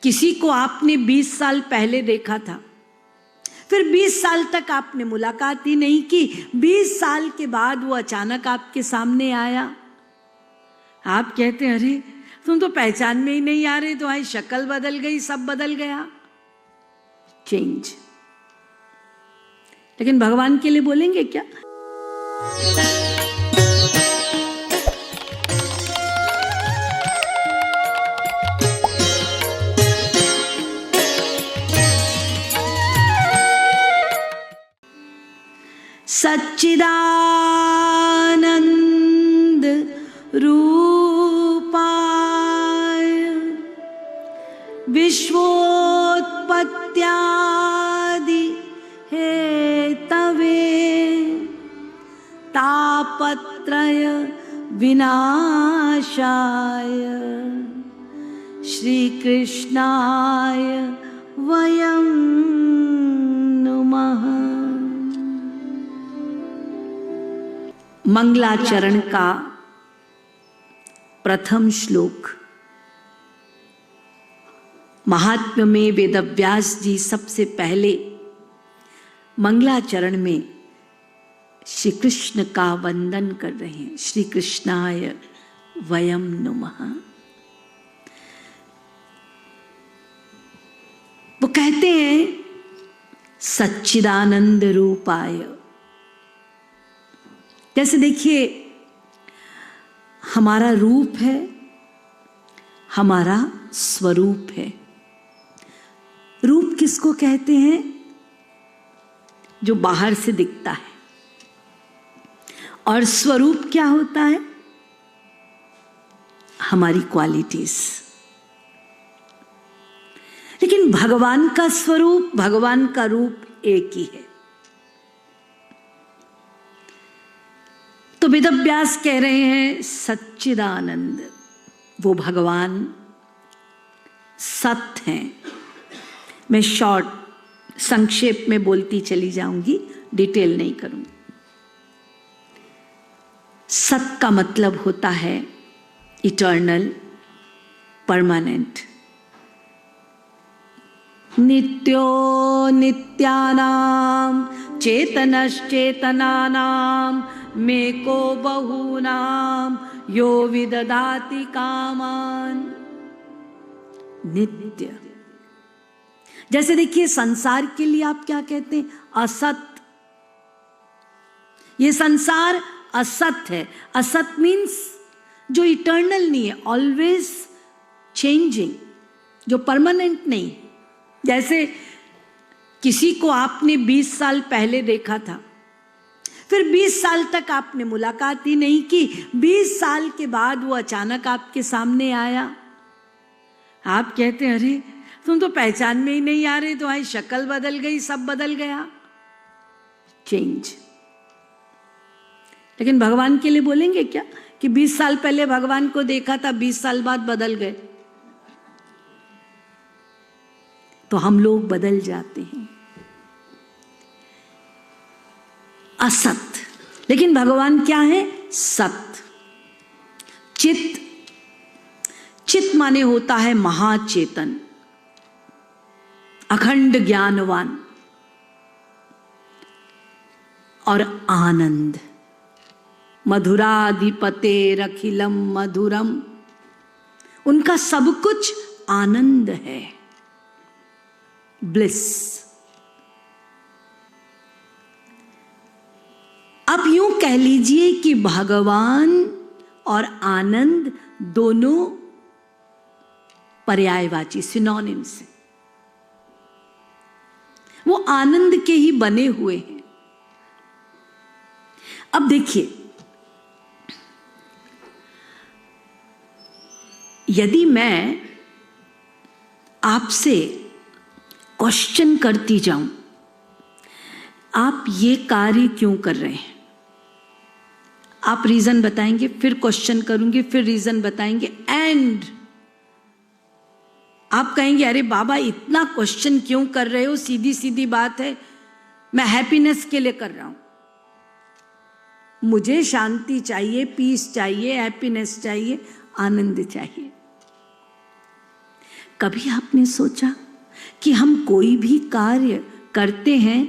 किसी को आपने 20 साल पहले देखा था, फिर 20 साल तक आपने मुलाकात ही नहीं की, 20 साल के बाद वो अचानक आपके सामने आया। आप कहते हैं अरे तुम तो पहचान में ही नहीं आ रहे, तुम्हारी शक्ल बदल गई, सब बदल गया। चेंज। लेकिन भगवान के लिए बोलेंगे क्या? सच्चिदानंद रूपाय विश्वोत्पत्त्यादि हेतवे तापत्रय विनाशाय श्री कृष्णाय वयं नमः। मंगलाचरण का प्रथम श्लोक। महात्म्य में वेदव्यास जी सबसे पहले मंगलाचरण में श्री कृष्ण का वंदन कर रहे हैं। श्री कृष्णाय वयं नमः। वो कहते हैं सच्चिदानंद रूपाय। जैसे देखिए हमारा रूप है, हमारा स्वरूप है। रूप किसको कहते हैं? जो बाहर से दिखता है। और स्वरूप क्या होता है? हमारी क्वालिटीज। लेकिन भगवान का स्वरूप, भगवान का रूप एक ही है। तो वेदव्यास कह रहे हैं सच्चिदानंद, वो भगवान सत्य हैं। मैं शॉर्ट संक्षेप में बोलती चली जाऊंगी, डिटेल नहीं करूंगी। सत्य का मतलब होता है इटर्नल, परमानेंट। नित्यो नित्यानाम चेतनश्चेतनानाम मेको बहूनाम यो विददाति कामान। नित्य। जैसे देखिए संसार के लिए आप क्या कहते हैं? असत। ये संसार असत है। असत मीन्स जो इटर्नल नहीं है, ऑलवेज चेंजिंग, जो परमानेंट नहीं। जैसे किसी को आपने 20 साल पहले देखा था, फिर 20 साल तक आपने मुलाकात ही नहीं की, 20 साल के बाद वो अचानक आपके सामने आया। आप कहते हैं अरे तुम तो पहचान में ही नहीं आ रहे, तुम्हारी शक्ल बदल गई, सब बदल गया। चेंज। लेकिन भगवान के लिए बोलेंगे क्या कि 20 साल पहले भगवान को देखा था, 20 साल बाद बदल गए? तो हम लोग बदल जाते हैं। असत। लेकिन भगवान क्या है? सत्य। चित। चित माने होता है महाचेतन, अखंड ज्ञानवान। और आनंद। मधुराधिपतेरखिलम मधुरम। उनका सब कुछ आनंद है, ब्लिस। अब यूं कह लीजिए कि भगवान और आनंद दोनों पर्यायवाची, सिनोनिम्स हैं। वो आनंद के ही बने हुए हैं। अब देखिए, यदि मैं आपसे क्वेश्चन करती जाऊं, आप ये कार्य क्यों कर रहे हैं, आप रीजन बताएंगे, फिर क्वेश्चन करूंगी, फिर रीजन बताएंगे, एंड आप कहेंगे अरे बाबा इतना क्वेश्चन क्यों कर रहे हो, सीधी सीधी बात है, मैं हैप्पीनेस के लिए कर रहा हूं, मुझे शांति चाहिए, पीस चाहिए, हैप्पीनेस चाहिए, आनंद चाहिए। कभी आपने सोचा कि हम कोई भी कार्य करते हैं,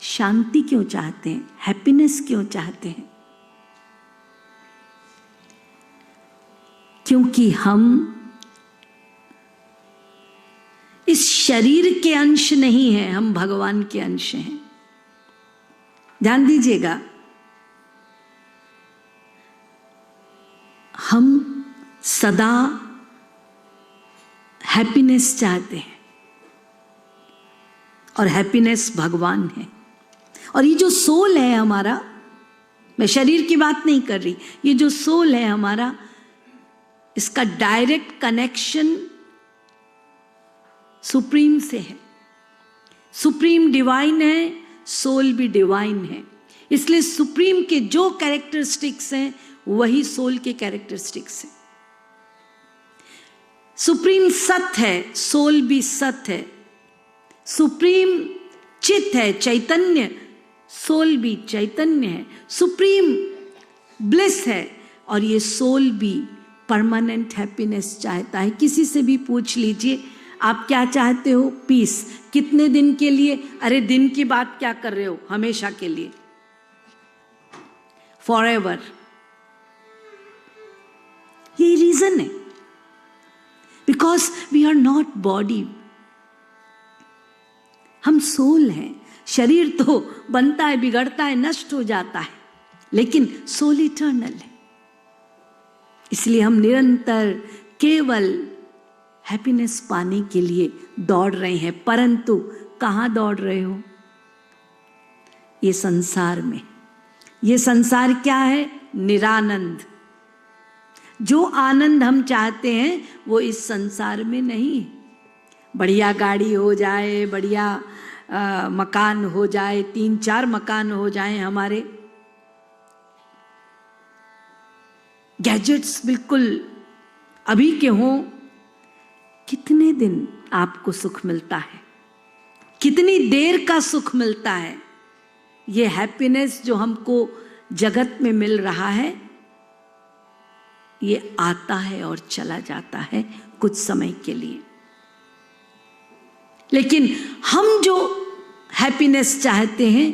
शांति क्यों चाहते हैं, हैप्पीनेस क्यों चाहते हैं? क्योंकि हम इस शरीर के अंश नहीं हैं, हम भगवान के अंश हैं। ध्यान दीजिएगा, हम सदा हैप्पीनेस चाहते हैं और हैप्पीनेस भगवान है। और ये जो सोल है हमारा, मैं शरीर की बात नहीं कर रही, ये जो सोल है हमारा, इसका डायरेक्ट कनेक्शन सुप्रीम से है। सुप्रीम डिवाइन है, सोल भी डिवाइन है। इसलिए सुप्रीम के जो कैरेक्टरिस्टिक्स हैं वही सोल के कैरेक्टरिस्टिक्स हैं। सुप्रीम सत्य है, सोल भी सत्य है। सुप्रीम चित है, चैतन्य, सोल भी चैतन्य है। सुप्रीम ब्लिस है और ये सोल भी परमानेंट हैप्पीनेस चाहता है। किसी से भी पूछ लीजिए आप क्या चाहते हो? पीस। कितने दिन के लिए? अरे दिन की बात क्या कर रहे हो, हमेशा के लिए, फॉरएवर। यही रीजन है, because we are not body, हम सोल हैं। शरीर तो बनता है, बिगड़ता है, नष्ट हो जाता है, लेकिन सोल इटर्नल है। इसलिए हम निरंतर केवल हैप्पीनेस पाने के लिए दौड़ रहे हैं। परंतु कहां दौड़ रहे हो? ये संसार में। ये संसार क्या है? निरानंद। जो आनंद हम चाहते हैं वो इस संसार में नहीं। बढ़िया गाड़ी हो जाए, बढ़िया मकान हो जाए, 3-4 मकान हो जाए हमारे, गैजेट्स बिल्कुल अभी के हों, कितने दिन आपको सुख मिलता है? कितनी देर का सुख मिलता है? ये हैप्पीनेस जो हमको जगत में मिल रहा है, ये आता है और चला जाता है कुछ समय के लिए। लेकिन हम जो हैप्पीनेस चाहते हैं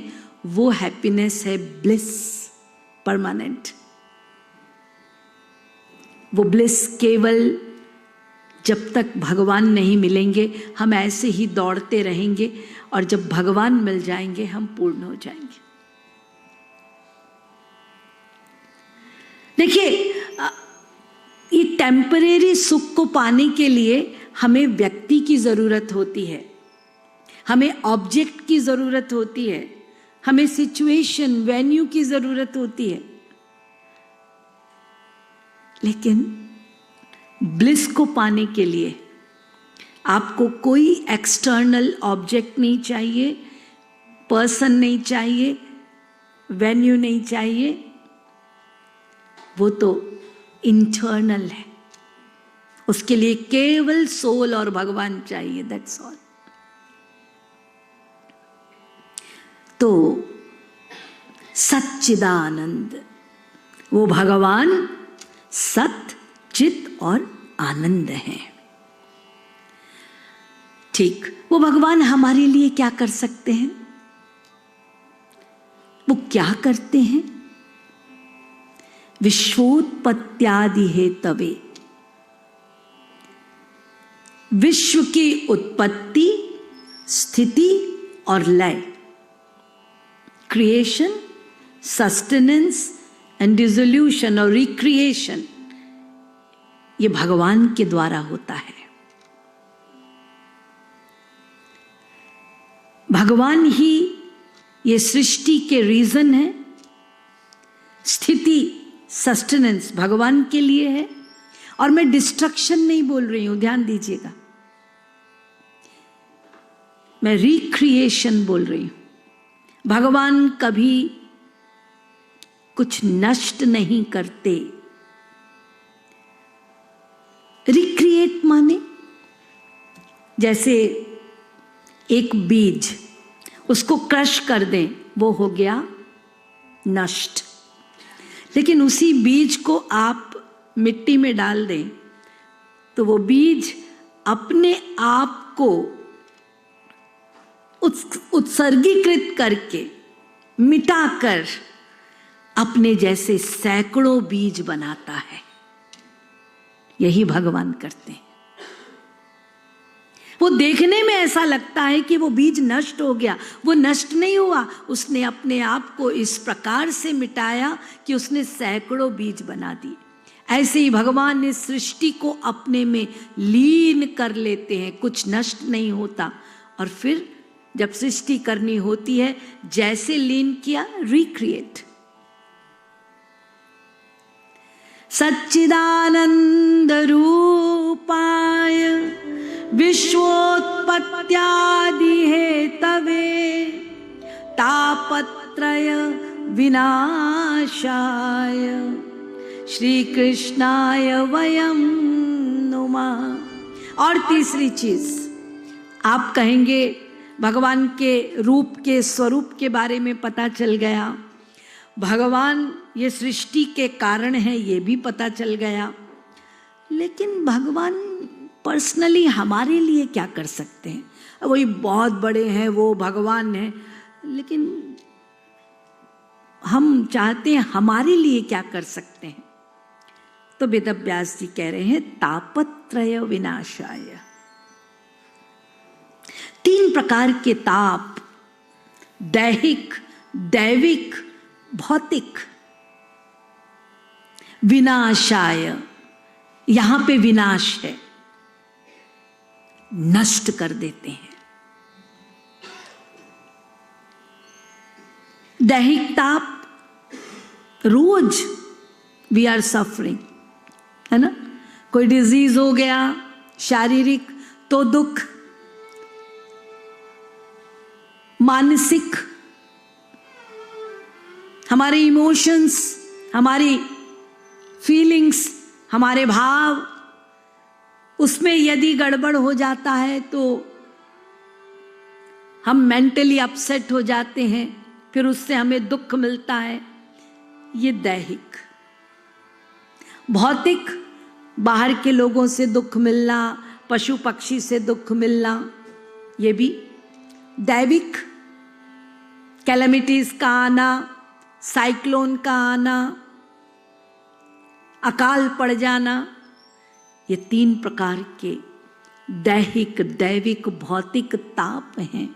वो हैप्पीनेस है ब्लिस, परमानेंट। वो ब्लिस केवल जब तक भगवान नहीं मिलेंगे हम ऐसे ही दौड़ते रहेंगे, और जब भगवान मिल जाएंगे हम पूर्ण हो जाएंगे। देखिए, ये टेम्परेरी सुख को पाने के लिए हमें व्यक्ति की जरूरत होती है, हमें ऑब्जेक्ट की जरूरत होती है, हमें सिचुएशन, वेन्यू की जरूरत होती है। लेकिन ब्लिस को पाने के लिए आपको कोई एक्सटर्नल ऑब्जेक्ट नहीं चाहिए, पर्सन नहीं चाहिए, वेन्यू नहीं चाहिए। वो तो इंटरनल है। उसके लिए केवल सोल और भगवान चाहिए, दैट्स ऑल। तो सच्चिदानंद, वो भगवान सत, चित और आनंद है। ठीक, वो भगवान हमारे लिए क्या कर सकते हैं? वो क्या करते हैं? विश्वोत्पत्त्यादि हेतवे, विश्व की उत्पत्ति, स्थिति और लय, क्रिएशन, सस्टेनेंस एंड डिसोल्यूशन और रिक्रिएशन, ये भगवान के द्वारा होता है। भगवान ही ये सृष्टि के रीजन है। स्थिति, सस्टेनेंस भगवान के लिए है। और मैं डिस्ट्रक्शन नहीं बोल रही हूं, ध्यान दीजिएगा, मैं रिक्रिएशन बोल रही हूं। भगवान कभी कुछ नष्ट नहीं करते। रिक्रिएट माने जैसे एक बीज, उसको क्रश कर दें, वो हो गया नष्ट। लेकिन उसी बीज को आप मिट्टी में डाल दें तो वो बीज अपने आप को उत्सर्गीकृत करके मिटाकर अपने जैसे सैकड़ों बीज बनाता है। यही भगवान करते हैं। वो देखने में ऐसा लगता है कि वो बीज नष्ट हो गया, वो नष्ट नहीं हुआ। उसने अपने आप को इस प्रकार से मिटाया कि उसने सैकड़ों बीज बना दिए। ऐसे ही भगवान ने सृष्टि को अपने में लीन कर लेते हैं, कुछ नष्ट नहीं होता। और फिर जब सृष्टि करनी होती है, जैसे लीन किया, रिक्रिएट। सच्चिदानंद रूपाय विश्वोत्पत्त्यादि हेतवे तापत्रय विनाशाय श्री कृष्णाय वयं नुमः। और तीसरी चीज, आप कहेंगे भगवान के रूप के स्वरूप के बारे में पता चल गया, भगवान ये सृष्टि के कारण है ये भी पता चल गया, लेकिन भगवान पर्सनली हमारे लिए क्या कर सकते हैं? वही बहुत बड़े हैं, वो भगवान हैं, लेकिन हम चाहते हैं हमारे लिए क्या कर सकते हैं? तो वेदव्यास जी कह रहे हैं तापत्रय विनाशाय। 3 प्रकार के ताप, दैहिक, दैविक, भौतिक। विनाशाय, यहां पे विनाश है, नष्ट कर देते हैं। दैहिक ताप, रोज वी आर सफरिंग, है ना? कोई डिजीज हो गया शारीरिक तो दुख, मानसिक, हमारे इमोशंस, हमारी फीलिंग्स, हमारे भाव, उसमें यदि गड़बड़ हो जाता है तो हम मेंटली अपसेट हो जाते हैं, फिर उससे हमें दुख मिलता है। ये दैहिक। भौतिक, बाहर के लोगों से दुख मिलना, पशु पक्षी से दुख मिलना, ये भी दैविक। कैलेमिटीज का आना, साइक्लोन का आना, अकाल पड़ जाना, ये 3 प्रकार के दैहिक, दैविक, भौतिक ताप हैं।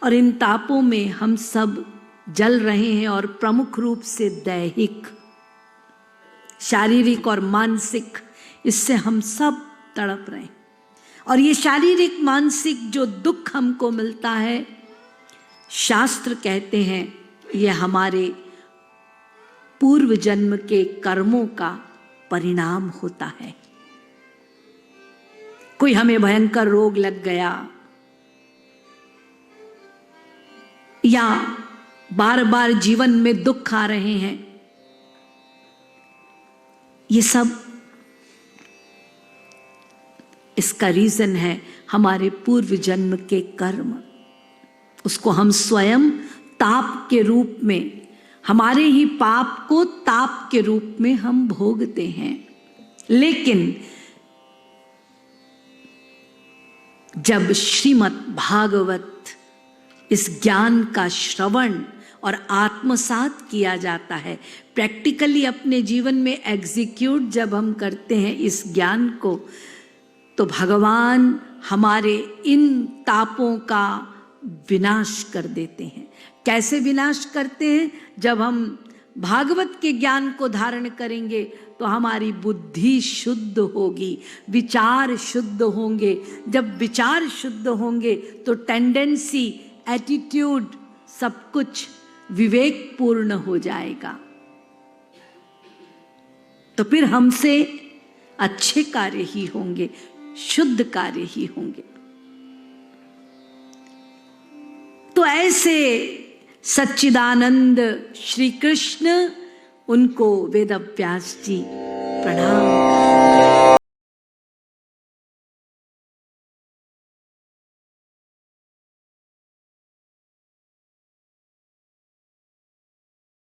और इन तापों में हम सब जल रहे हैं, और प्रमुख रूप से दैहिक, शारीरिक और मानसिक, इससे हम सब तड़प रहे हैं। और ये शारीरिक मानसिक जो दुख हमको मिलता है, शास्त्र कहते हैं ये हमारे पूर्व जन्म के कर्मों का परिणाम होता है। कोई हमें भयंकर रोग लग गया, या बार बार जीवन में दुख आ रहे हैं, ये सब इसका रीजन है हमारे पूर्व जन्म के कर्म। उसको हम स्वयं ताप के रूप में, हमारे ही पाप को ताप के रूप में हम भोगते हैं। लेकिन जब श्रीमद् भागवत, इस ज्ञान का श्रवण और आत्मसात किया जाता है, प्रैक्टिकली अपने जीवन में एग्जीक्यूट जब हम करते हैं इस ज्ञान को, तो भगवान हमारे इन तापों का विनाश कर देते हैं। कैसे विनाश करते हैं? जब हम भागवत के ज्ञान को धारण करेंगे तो हमारी बुद्धि शुद्ध होगी, विचार शुद्ध होंगे। जब विचार शुद्ध होंगे तो टेंडेंसी, एटीट्यूड, सब कुछ विवेकपूर्ण हो जाएगा। तो फिर हमसे अच्छे कार्य ही होंगे, शुद्ध कार्य ही होंगे। तो ऐसे सच्चिदानंद श्री कृष्ण, उनको वेदव्यास जी प्रणाम।